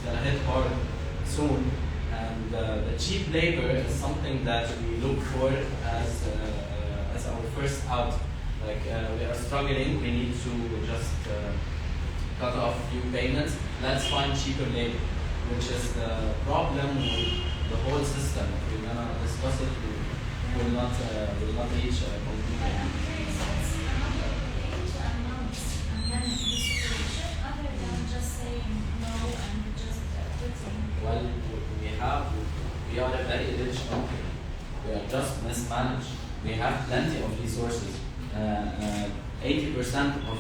gonna hit hard soon. And the cheap labor is something that we look for as our first out. Like we are struggling, we need to just cut off a few payments. Let's find cheaper labor, which is the problem with the whole system. If we're gonna discuss it, we will not reach a conclusion. I'm curious, what's another way to announce and then this solution other than just saying no and just quitting? Well, we are a very rich country. We are just mismanaged. We have plenty of resources. 80% of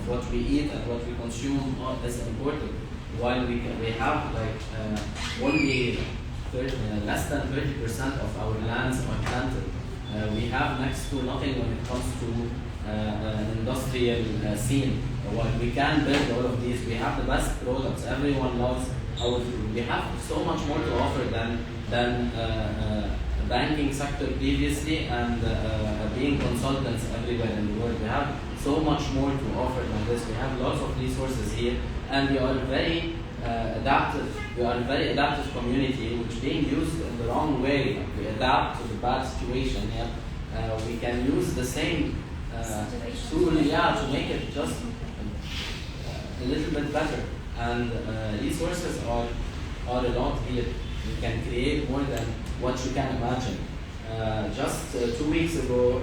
what we eat and what we consume is imported. While we have like only less than 30% of our lands are planted. We have next to nothing when it comes to an industrial scene. While we can build all of these, we have the best products. Everyone loves our food. We have so much more to offer than the banking sector previously and being consultants everywhere in the world. We have so much more to offer than this. We have lots of resources here, and we are very adaptive. We are a very adaptive community, which being used in the wrong way. Like we adapt to the bad situation. Yeah, we can use the same tool, to make it just a little bit better. And resources are a lot here. You can create more than what you can imagine. Just 2 weeks ago,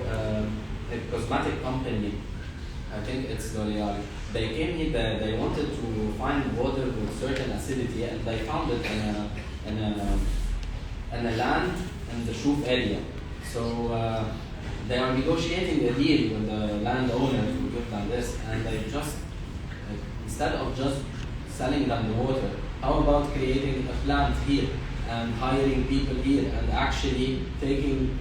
a cosmetic company, I think it's L'Oreal, they came here, they wanted to find water with certain acidity, and they found it in a land in the Shuf area. So they are negotiating a deal with the landowner to give them this, and they just, instead of just selling them the water, how about creating a plant here and hiring people here and actually taking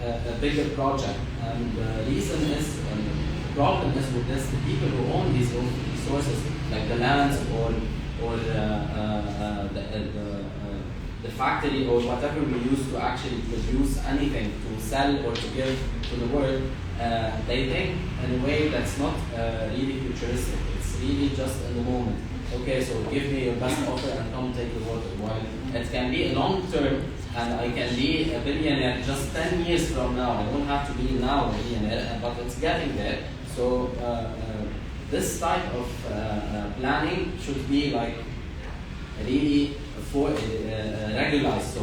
a bigger project? And the reason is, the problem is with this, the people who own these resources, like the lands or the factory or whatever we use to actually produce anything, to sell or to give to the world, they think in a way that's not really futuristic. It's really just in the moment. Okay, so give me your best offer and come take the water. While it can be a long term, and I can be a billionaire just 10 years from now. I don't have to be now a billionaire, but it's getting there. So this type of planning should be like really regularized. So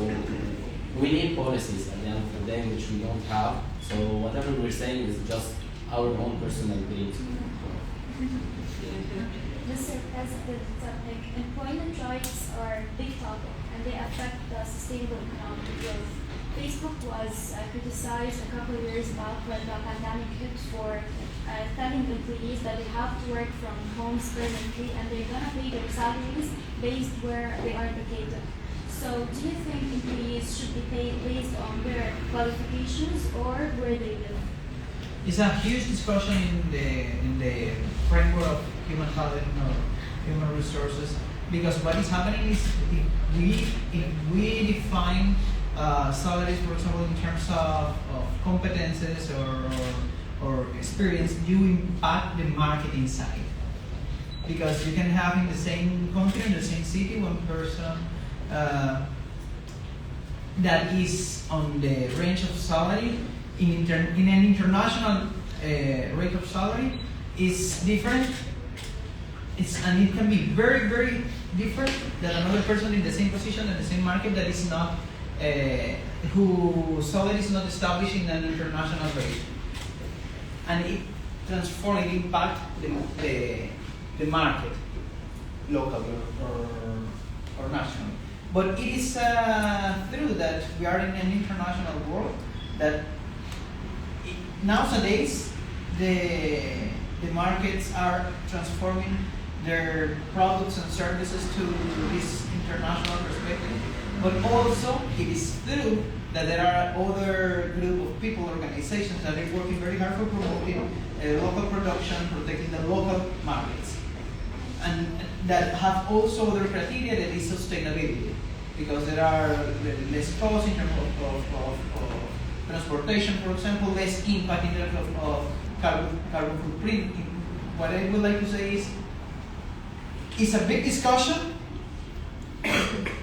we need policies at the end of the day, which we don't have. So whatever we're saying is just our own personal dreams. Mr. President, employment rights are a big topic and they affect the sustainable economic growth. Facebook was criticized a couple of years back when the pandemic hit for telling employees that they have to work from homes permanently and they're going to pay their salaries based where they are located. So do you think employees should be paid based on their qualifications or where they live? It's a huge discussion in the framework of human talent or human resources, because what is happening is if we define salaries, for example, in terms of competences or experience, you impact the marketing side. Because you can have in the same country, in the same city, one person that is on the range of salary in an international rate of salary is different. And it can be very, very different than another person in the same position in the same market that is not, whose salary is not established in an international rate. And it transforms, it impacts the market, locally or nationally. But it is true that we are in an international world that nowadays the markets are transforming their products and services to this international perspective. But also it is true that there are other group of people, organizations that are working very hard for promoting local production, protecting the local markets. And that have also other criteria that is sustainability, because there are less costs in terms of transportation, for example, less impact in terms of carbon footprint. What I would like to say is, it's a big discussion,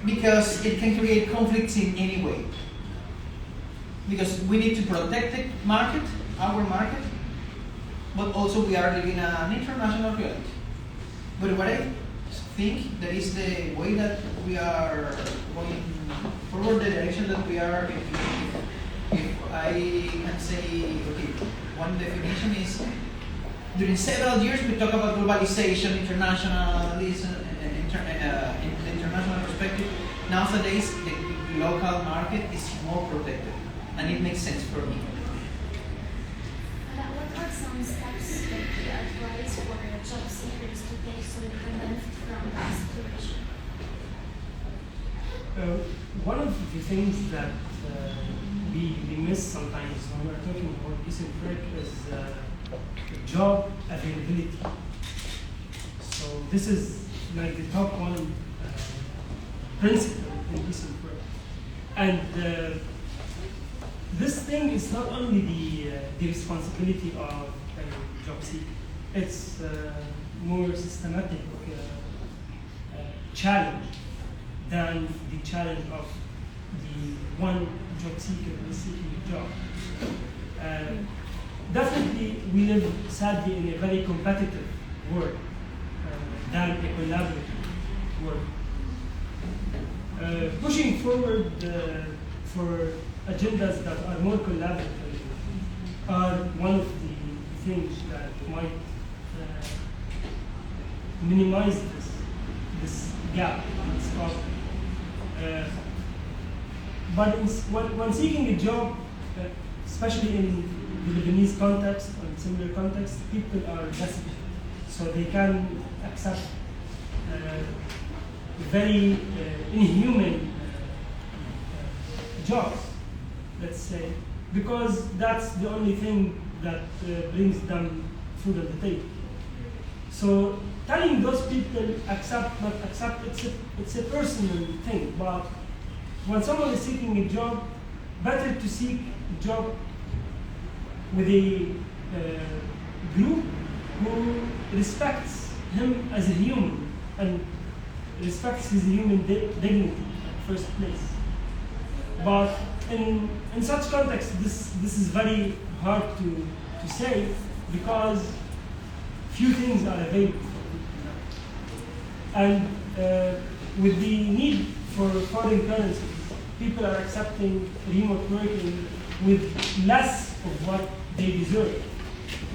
because it can create conflicts in any way. Because we need to protect the market, our market, but also we are living an international reality. But what I think that is the way that we are going forward, the direction that we are, if I can say, okay, one definition is, during several years we talk about globalization, internationalism, in the international perspective. Nowadays, the local market is more protected, and it makes sense for me. What are some steps that you advise for job seekers to take so they can benefit from this situation? One of the things that we miss sometimes when we're talking about decent work is job availability. So this is like the top one principle in decent work. And this thing is not only the responsibility of a job seeker, it's more systematic challenge than the challenge of the one job seeker who is seeking a job. Definitely, we live sadly in a very competitive world than a collaborative world. Pushing forward for agendas that are more collaborative are one of the things that might minimize this gap, this problem. But when seeking a job, especially in the Lebanese context or in similar contexts, people are desperate, so they can accept very inhuman jobs, let's say, because that's the only thing that brings them food on the table. So telling those people accept, not accept, it's a personal thing. But when someone is seeking a job, better to seek a job with a group who respects him as a human and respects his human dignity in the first place. But in such context, this is very hard to say because few things are available. And with the need for foreign currencies, people are accepting remote working with less of what they deserve.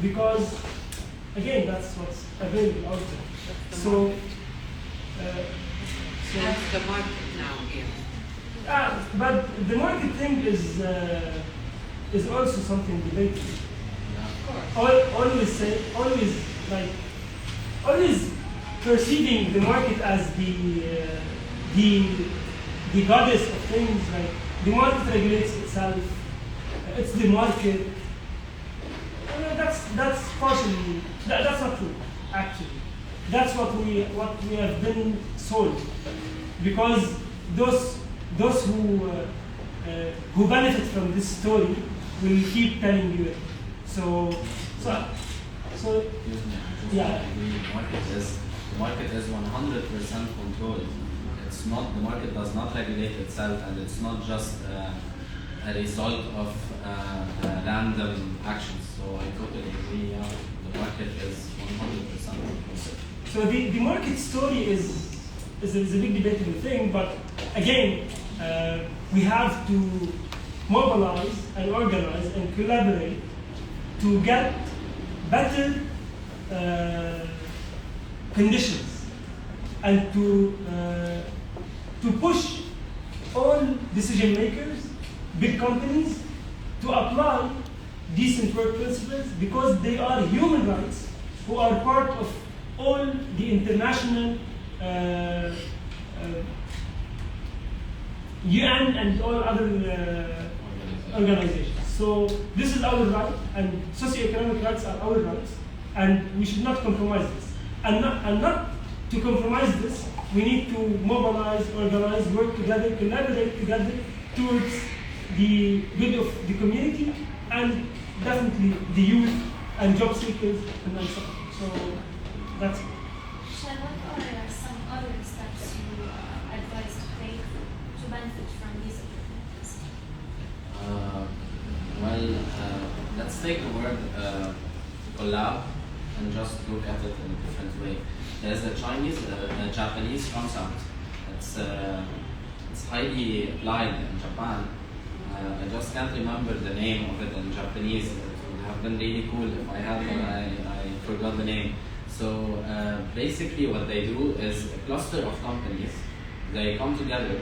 Because, again, that's what's available out there. So that's the market now here. But the market thing is also something debated. Always perceiving the market as the goddess of things. Like the market regulates itself. It's the market. That's partially that's not true. Actually, that's what we have been sold, because those who benefit from this story will keep telling you it. So yeah. The market is 100% controlled. It's not, the market does not regulate itself, and it's not just a result of random actions. So I totally agree. Yeah, the market is 100% controlled. So the market story is a big debatable thing, but again, we have to mobilize and organize and collaborate to get better conditions and to push all decision makers, big companies, to apply decent work principles, because they are human rights who are part of all the international UN and all other organizations. So this is our right, and socioeconomic rights are our rights, and we should not compromise this. And not to compromise this, we need to mobilize, organize, work together, collaborate together towards the good of the community and definitely the youth and job seekers and so on. So that's it. Shall, what are some other steps you advise to take let's take the word collab and just look at it in a different way. There's a Chinese, Japanese concept. It's highly applied in Japan. I just can't remember the name of it in Japanese. It would have been really cool if I had one. I forgot the name. So basically what they do is a cluster of companies, they come together.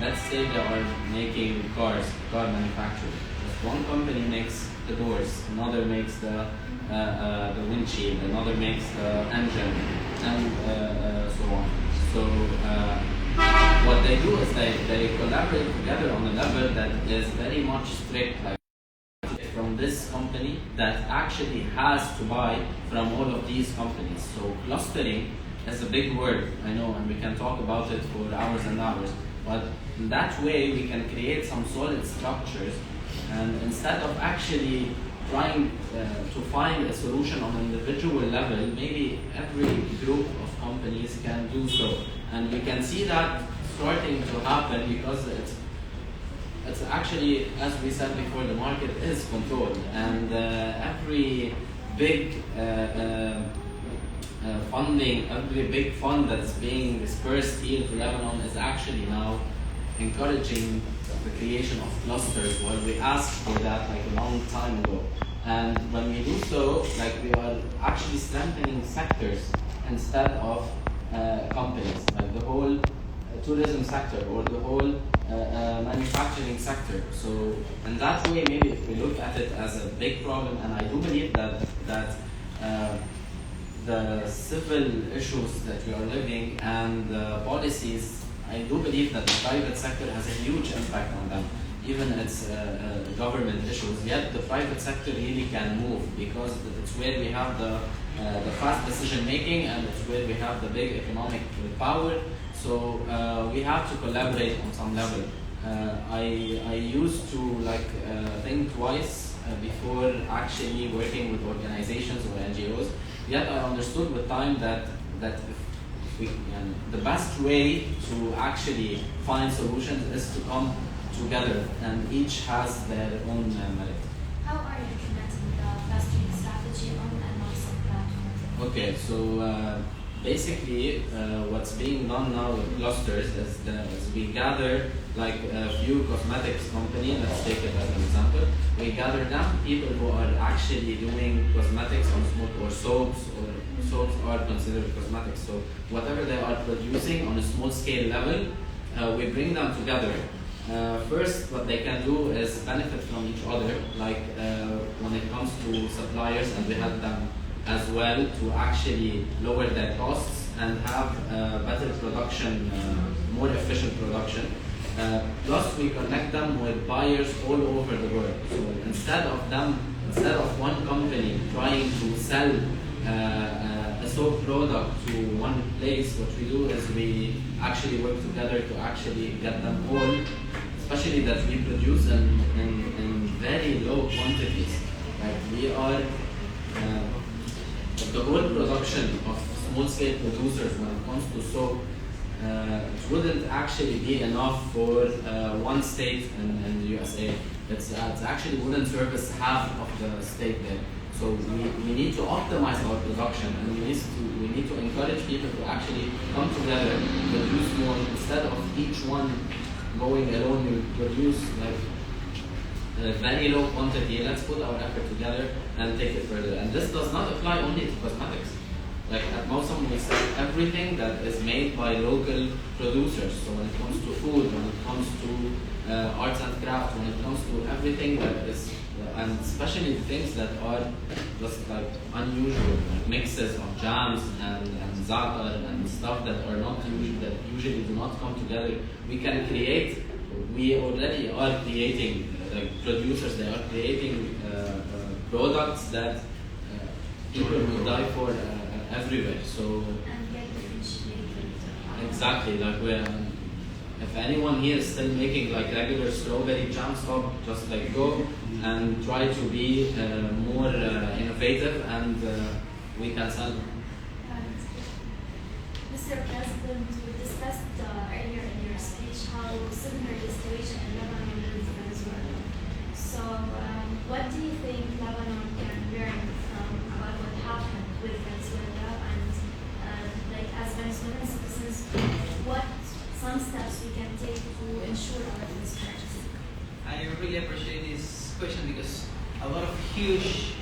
Let's say they are making cars, car manufacturing. Just one company makes the doors, another makes the windshield, another makes the engine, and so on. So what they do is they collaborate together on a level that is very much strict, like from this company that actually has to buy from all of these companies. So clustering is a big word, I know, and we can talk about it for hours and hours, but in that way we can create some solid structures, and instead of actually trying to find a solution on an individual level, maybe every group of companies can do so. And we can see that starting to happen because it's actually, as we said before, the market is controlled, and every big funding, every big fund that's being dispersed here to Lebanon is actually now encouraging the creation of clusters, while we asked for that like a long time ago. And when we do so, like we are actually strengthening sectors instead of companies, like the whole tourism sector or the whole manufacturing sector. So in that way, maybe if we look at it as a big problem, and I do believe that the civil issues that we are living and the policies, I do believe that the private sector has a huge impact on them. Even it's government issues, yet the private sector really can move because it's where we have the fast decision making, and it's where we have the big economic power. So we have to collaborate on some level. I used to think twice before actually working with organizations or NGOs. Yet I understood with time that the best way to actually find solutions is to come together, and each has their own merit. How are you implementing the clustering strategy on and off platform? Okay, so basically what's being done now with clusters is we gather like a few cosmetics company, let's take it as an example. We gather them, people who are actually doing cosmetics on small, or soaps are considered cosmetics. So whatever they are producing on a small scale level, we bring them together. First, what they can do is benefit from each other, like when it comes to suppliers, and we help them as well to actually lower their costs and have better production, more efficient production. Plus, we connect them with buyers all over the world. So instead of one company trying to sell a soap product to one place, what we do is we actually work together to actually get them all, especially that we produce in very low quantities. Like we are the whole production of small-scale producers when it comes to soap, it wouldn't actually be enough for one state in the USA. It actually wouldn't service half of the state there. So we need to optimize our production, and we need to encourage people to actually come together, produce more, instead of each one going alone. We produce like a very low quantity. Let's put our effort together and take it further. And this does not apply only to cosmetics. Like at Mosam, we sell everything that is made by local producers. So when it comes to food, when it comes to arts and crafts, when it comes to everything that is, and especially things that are just like unusual, like mixes of jams and za'atar and stuff that are not usual, that usually do not come together, we can create. We already are creating, like producers, they are creating products that people will die for everywhere. So And get differentiated. exactly, like if anyone here is still making like regular strawberry jam, stop, just like go and try to be more innovative, and we can sell. Mr. President, we discussed earlier in your speech how similar the situation in Lebanon is Venezuela. So, what do you think Lebanon to ensure our purchase? I really appreciate this question because a lot of huge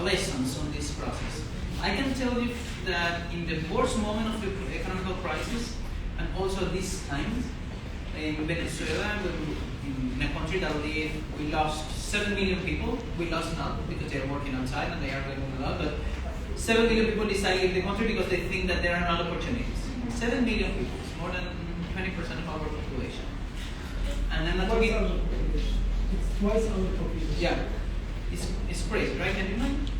lessons on this process. I can tell you that in the worst moment of the economic crisis, and also this time in Venezuela, in a country that we lost 7 million people. We lost not because they are working outside and they are working a lot, but 7 million people decide to leave the country because they think that there are not opportunities. 7 million people, more than 20% of our population. And I'm not talking. It's twice our population. Yeah, it's crazy, right? Can you imagine?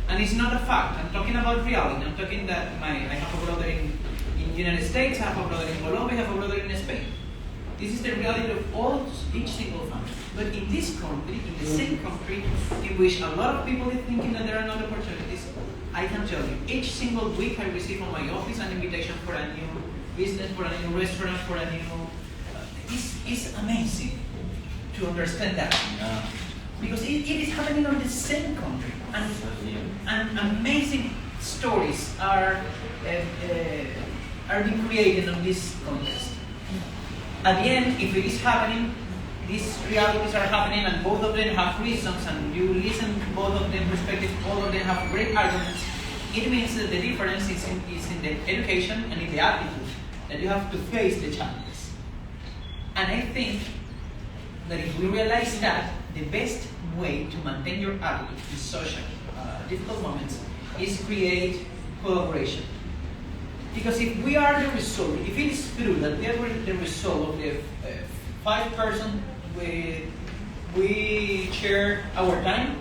And it's not a fact. I'm talking about reality. I'm talking that I have a brother in the United States, I have a brother in Colombia, I have a brother in Spain. This is the reality of each single family. But in this country, in the same country, in which a lot of people are thinking that there are no opportunities, I can tell you, each single week I receive from my office an invitation for a new business, for a new restaurant, for a new. It's amazing to understand that. Yeah. Because it is happening on the same country. And amazing stories are being created on this context. At the end, if it is happening, these realities are happening and both of them have reasons and you listen to both of them perspectives, all of them have great arguments, it means that the difference is in the education and in the attitude that you have to face the challenges. And I think that if we realize that, the best way to maintain your attitude in such difficult moments is create collaboration. Because if we are the result, if it is true that we are the result of the 5 persons we share our time,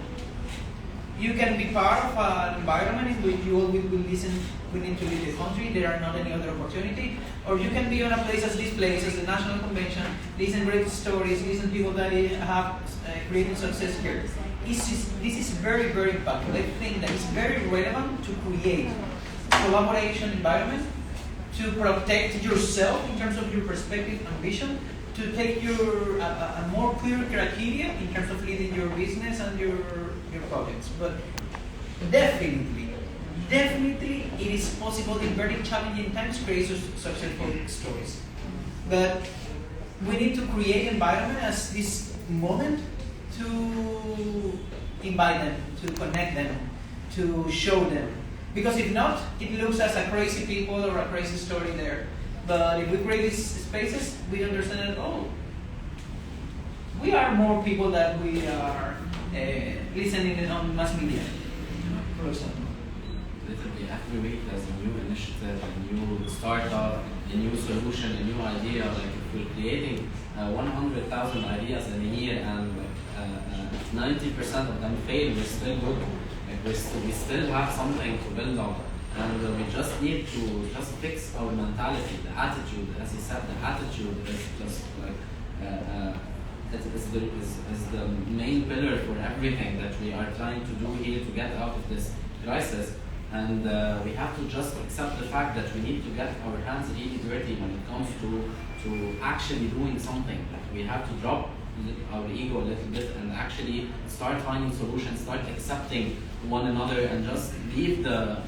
you can be part of an environment in which you always will listen, we need to leave the country, there are not any other opportunity, or you can be on a place as this place, as the National Convention, listen great stories, listen to people that have created success here. This is very, very impactful. I think that it's very relevant to create collaboration environment, to protect yourself in terms of your perspective and vision, to take your a more clear criteria in terms of leading your business and your projects. But definitely it is possible in very challenging times to create successful stories. But we need to create environment as this moment to invite them, to connect them, to show them. Because if not, it looks as a crazy people or a crazy story there. But if we create these spaces, we understand that, oh, we are more people that we are listening on mass media, for example. Literally every week there's a new initiative, a new startup, a new solution, a new idea. Like if we're creating 100,000 ideas in a year and 90% of them fail, we're still good. Like we still have something to build on. And we just need to just fix our mentality, the attitude. As you said, the attitude is just like is the main pillar for everything that we are trying to do here to get out of this crisis. And we have to just accept the fact that we need to get our hands really dirty when it comes to actually doing something. Like we have to drop our ego a little bit and actually start finding solutions, start accepting one another, and just leave the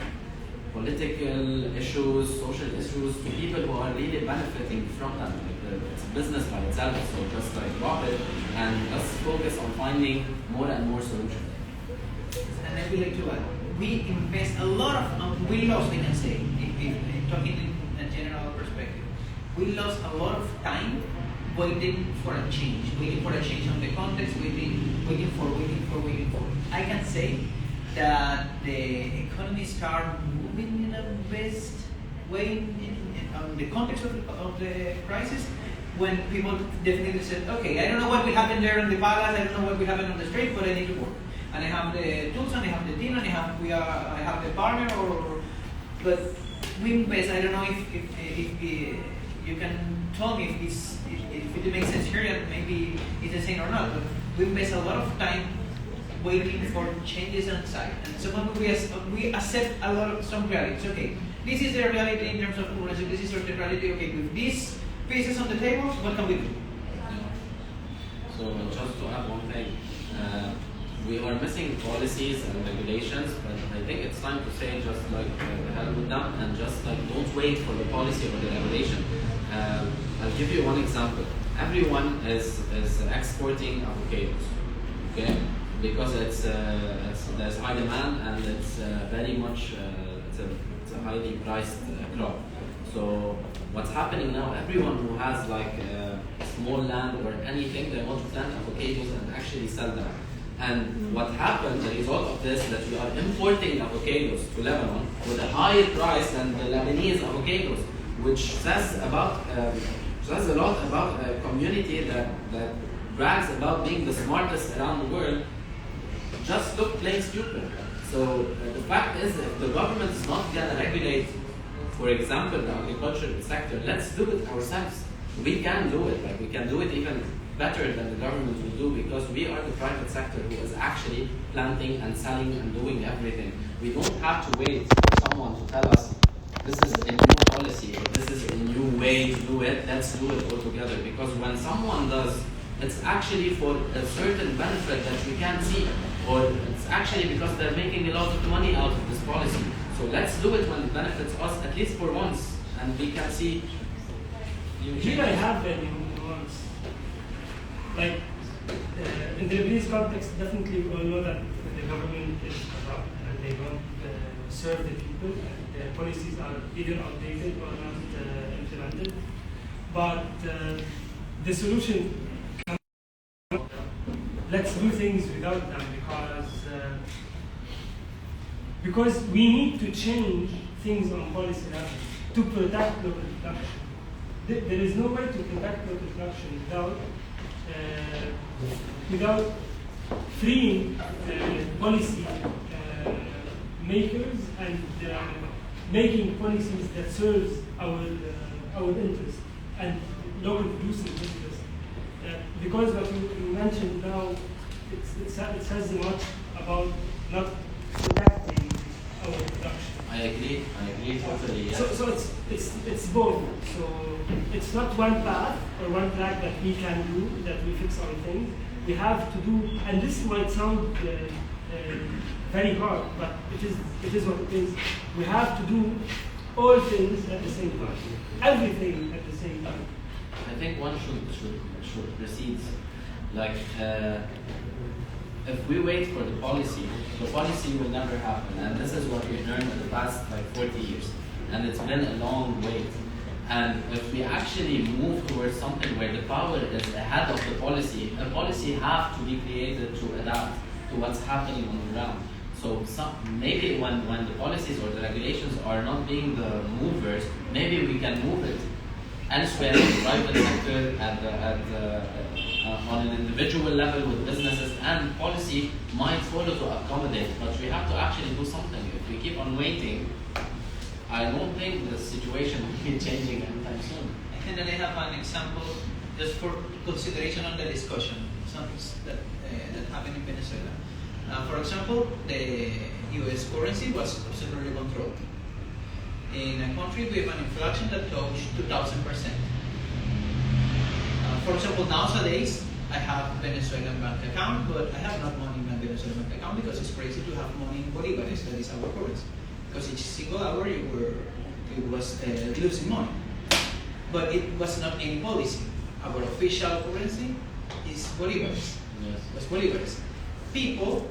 political issues, social issues to people who are really benefiting from them. Like it's a business by itself, so just like drop it and just focus on finding more and more solutions. And I would like to add, we invest a lot of, we lost, I can say, if talking in a general perspective, we lost a lot of time waiting for a change on the context, waiting for. I can say that the economy started moving in the best way on the context of the crisis, when people definitely said, okay, I don't know what will happen there in the palace, I don't know what will happen on the street, but I need to work. And I have the tools, and I have the team, and I have the partner, but we invest. I don't know if you can tell me if it makes sense here, and maybe it's the same or not, but we invest a lot of time waiting for changes outside. And sometimes we accept a lot of some realities. Okay, this is the reality in terms of pluralism, this is the reality, okay, with these pieces on the table, what can we do? So just to add one thing, we are missing policies and regulations, but I think it's time to say just like the hell with them and just like don't wait for the policy or the regulation. I'll give you one example. Everyone is exporting avocados, okay? Because there's high demand and it's very much it's a highly priced crop. So what's happening now? Everyone who has like small land or anything, they want to plant avocados and actually sell them. And what happened, the result of this, that we are importing avocados to Lebanon with a higher price than the Lebanese avocados, which says a lot about a community that brags about being the smartest around the world, just look plain stupid. So the fact is, if the government is not going to regulate, for example, the agricultural sector, let's do it ourselves. We can do it. Like, we can do it even better than the government will do, because we are the private sector who is actually planting and selling and doing everything. We don't have to wait for someone to tell us this is a new policy or this is a new way to do it, let's do it all together. Because when someone does, it's actually for a certain benefit that we can't see, or it's actually because they're making a lot of money out of this policy. So let's do it when it benefits us, at least for once, and we can see. Here I have any nuance. Like, in the Lebanese context, definitely we all know that the government is corrupt and they don't serve the people, and their policies are either outdated or not implemented. But the solution, let's do things without them, because we need to change things on policy level to protect local production. There is no way to protect local production without freeing policy makers and making policies that serves our interests and local producers' interests. Because what you mentioned now, it says much about not protecting our production. I agree totally. Yes. So it's both. So it's not one path or one track that we can do, that we fix our things. We have to do, and this might sound very hard, but it is what it is. We have to do all things at the same time, everything at the same time. I think one should proceed. Like, if we wait for the policy will never happen. And this is what we've learned in the past 40 years. And it's been a long wait. And if we actually move towards something where the power is ahead of the policy, a policy has to be created to adapt to what's happening on the ground. So maybe when the policies or the regulations are not being the movers, maybe we can move it elsewhere in the private sector, on an individual level with businesses, and policy might follow to accommodate. But we have to actually do something. If we keep on waiting, I don't think the situation will be changing anytime soon. And then I have an example just for consideration on the discussion, something that happened in Venezuela. For example, the US currency was absolutely controlled. In a country with an inflation that touched 2,000%. For example, nowadays, I have Venezuelan bank account, but I have not money in my Venezuelan bank account because it's crazy to have money in Bolivares, that is our currency. Because each single hour it was losing money. But it was not any policy. Our official currency is Bolivares. Yes. It was Bolivares. People,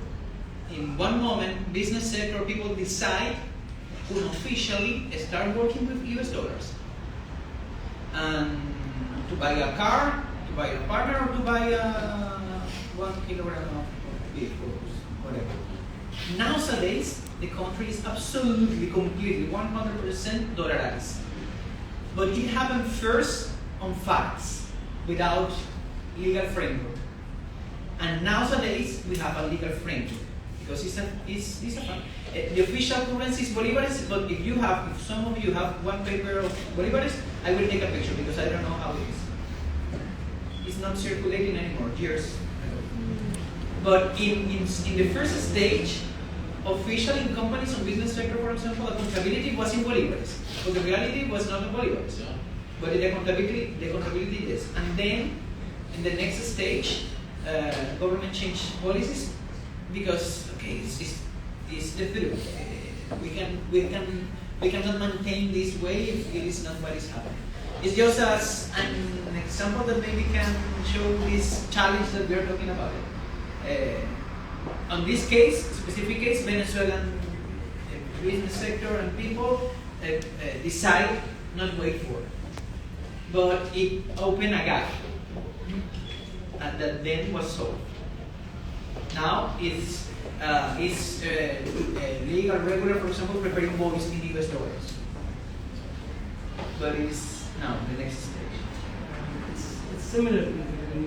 in one moment, business sector people decide unofficially start working with US dollars. And to buy a car, to buy a partner, or to buy 1 kilogram of beef or whatever. Nowadays, the country is absolutely, completely, 100% dollarized. But it happened first on facts, without legal framework. And nowadays, we have a legal framework. Because it's a fact. The official currency is Bolivares, but if some of you have one paper of Bolivares, I will take a picture because I don't know how it is. It's not circulating anymore, years ago. But in the first stage, officially in companies on business sector, for example, accountability was in Bolivares, but the reality was not in Bolivares. Yeah. But the accountability is. And then, in the next stage, government changed policies because, okay, it's the truth. We can We cannot maintain this way if it is not what is happening. It's just as an example that maybe can show this challenge that we are talking about. On this case, specific case, Venezuelan business sector and people decide not wait for it. But it opened a gap, and that then was solved. Now it's legal, regular, for example, preparing bonds in US dollars. But it's now the next stage. It's similar in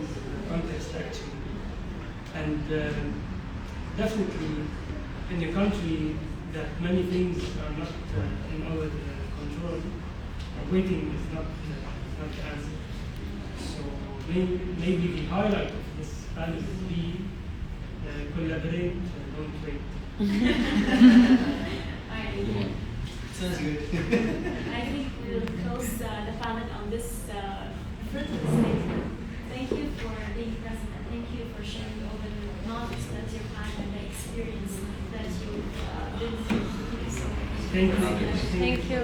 the context actually, and definitely in a country that many things are not in our control, waiting is not the answer. So maybe the highlight of this panel would be collaborate, don't wait. Sounds good. I think we will close the panel on this fruitful statement. Thank you for being present, and thank you for sharing all the knowledge that you have and the experience that you've been through. So Thank you. Thank you.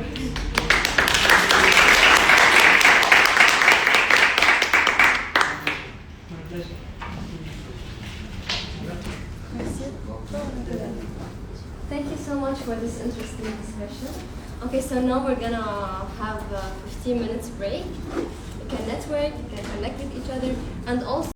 My pleasure. Thank you so much for this interesting discussion. Okay, so now we're gonna have a 15 minutes break. You can network, you can connect with each other, and also